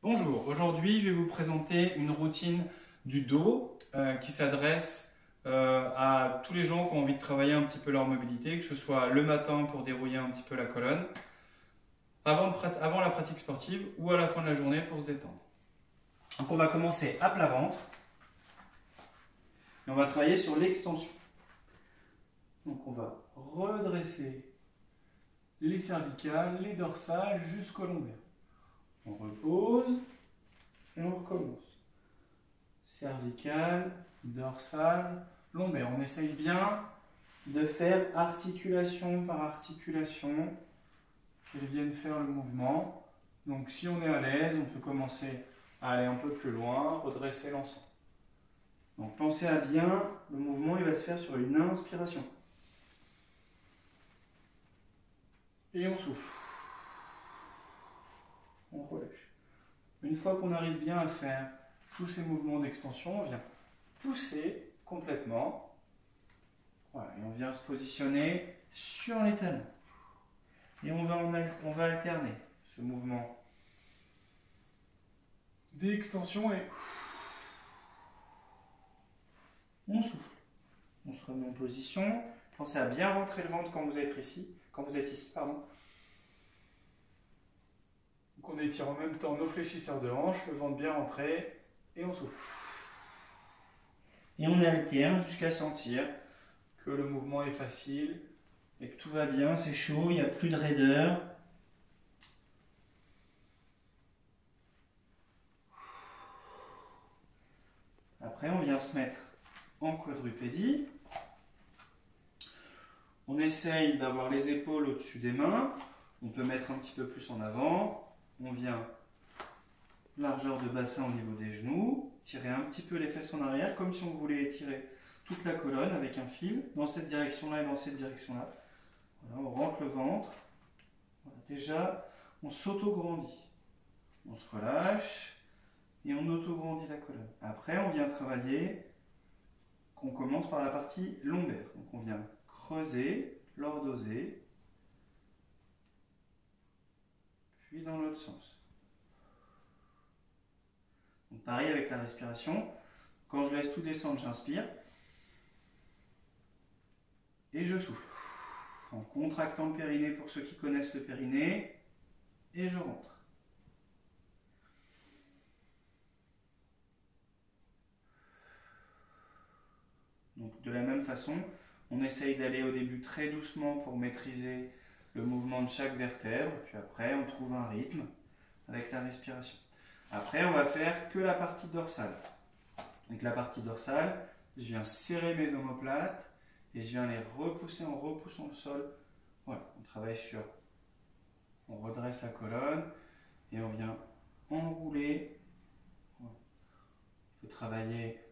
Bonjour, aujourd'hui je vais vous présenter une routine du dos qui s'adresse à tous les gens qui ont envie de travailler un petit peu leur mobilité, que ce soit le matin pour dérouiller un petit peu la colonne, avant la pratique sportive ou à la fin de la journée pour se détendre. Donc on va commencer à plat ventre et on va travailler sur l'extension. Donc on va redresser les cervicales, les dorsales jusqu'au lombaire. On repose et on recommence. Cervicale, dorsale, lombaire. On essaye bien de faire articulation par articulation, qu'elles viennent faire le mouvement. Donc si on est à l'aise, on peut commencer à aller un peu plus loin, redresser l'ensemble. Donc pensez à bien, le mouvement il va se faire sur une inspiration. Et on souffle. On relâche. Une fois qu'on arrive bien à faire tous ces mouvements d'extension, on vient pousser complètement. Voilà, et on vient se positionner sur les talons. Et on va alterner ce mouvement d'extension et on souffle. On se remet en position. Pensez à bien rentrer le ventre quand vous êtes ici. Donc on étire en même temps nos fléchisseurs de hanches, le ventre bien rentré et on souffle. Et on alterne jusqu'à sentir que le mouvement est facile et que tout va bien, c'est chaud, il n'y a plus de raideur. Après, on vient se mettre en quadrupédie. On essaye d'avoir les épaules au-dessus des mains. On peut mettre un petit peu plus en avant. On vient largeur de bassin au niveau des genoux. Tirer un petit peu les fesses en arrière, comme si on voulait étirer toute la colonne avec un fil, dans cette direction-là et dans cette direction-là. Voilà, on rentre le ventre. Voilà, déjà, on s'auto-grandit. On se relâche et on auto-grandit la colonne. Après, on vient travailler, on commence par la partie lombaire. Donc on vient creuser, lordoser, puis dans l'autre sens. Donc pareil avec la respiration. Quand je laisse tout descendre, j'inspire. Et je souffle. En contractant le périnée pour ceux qui connaissent le périnée. Et je rentre. Donc de la même façon, on essaye d'aller au début très doucement pour maîtriser le mouvement de chaque vertèbre. Puis après, on trouve un rythme avec la respiration. Après, on va faire que la partie dorsale. Donc la partie dorsale, je viens serrer mes omoplates et je viens les repousser en repoussant le sol. Voilà, on travaille sur, on redresse la colonne et on vient enrouler. Voilà. On peut travailler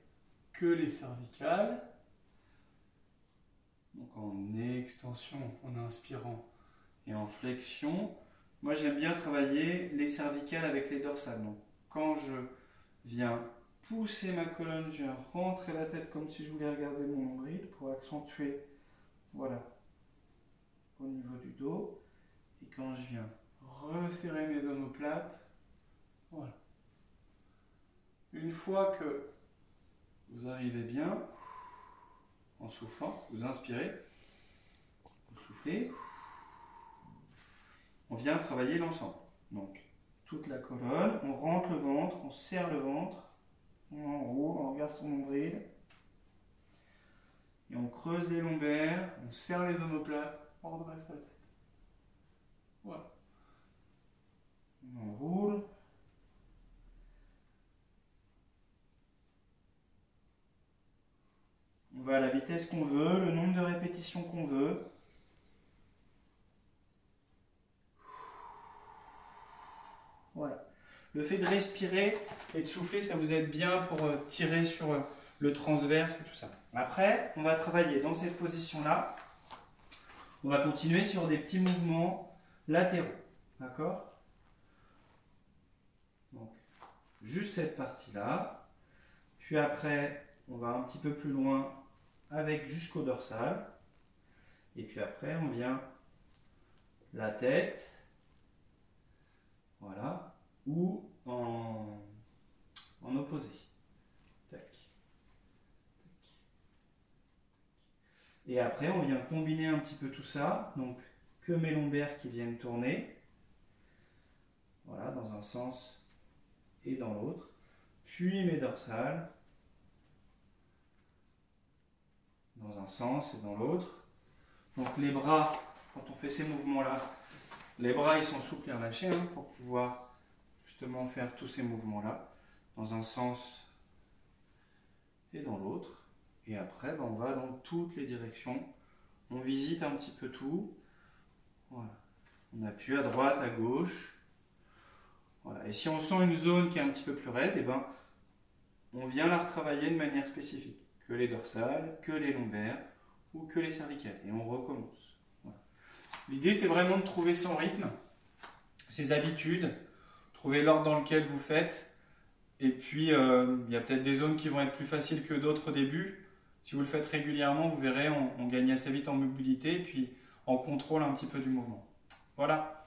que les cervicales. Donc en extension, en inspirant et en flexion. Moi j'aime bien travailler les cervicales avec les dorsales. Donc quand je viens pousser ma colonne, je viens rentrer la tête comme si je voulais regarder mon nombril pour accentuer, voilà, au niveau du dos. Et quand je viens resserrer mes omoplates, voilà. Une fois que vous arrivez bien, en soufflant, vous inspirez, vous soufflez, on vient travailler l'ensemble. Donc, toute la colonne, on rentre le ventre, on serre le ventre, on enroule, on regarde son nombril, et on creuse les lombaires, on serre les omoplates, on redresse la tête. Voilà. On enroule. On va à la vitesse qu'on veut, le nombre de répétitions qu'on veut. Voilà. Le fait de respirer et de souffler, ça vous aide bien pour tirer sur le transverse et tout ça. Après, on va travailler dans cette position-là. On va continuer sur des petits mouvements latéraux. D'accord? Donc, juste cette partie-là. Puis après, on va un petit peu plus loin avec jusqu'au dorsal. Et puis après, on vient la tête. Voilà. Ou en reposer. Tac. Tac. Et après, on vient combiner un petit peu tout ça. Donc, que mes lombaires qui viennent tourner. Voilà, dans un sens et dans l'autre. Puis mes dorsales. Dans un sens et dans l'autre. Donc les bras, quand on fait ces mouvements-là, les bras ils sont souples et relâchés pour pouvoir justement faire tous ces mouvements-là. Dans un sens et dans l'autre. Et après, on va dans toutes les directions. On visite un petit peu tout. Voilà. On appuie à droite, à gauche. Voilà. Et si on sent une zone qui est un petit peu plus raide, eh ben, on vient la retravailler de manière spécifique. Que les dorsales, que les lombaires ou que les cervicales. Et on recommence. Voilà. L'idée, c'est vraiment de trouver son rythme, ses habitudes, trouver l'ordre dans lequel vous faites. Et puis, il y a peut-être des zones qui vont être plus faciles que d'autres au début. Si vous le faites régulièrement, vous verrez, on gagne assez vite en mobilité et puis en contrôle un petit peu du mouvement. Voilà.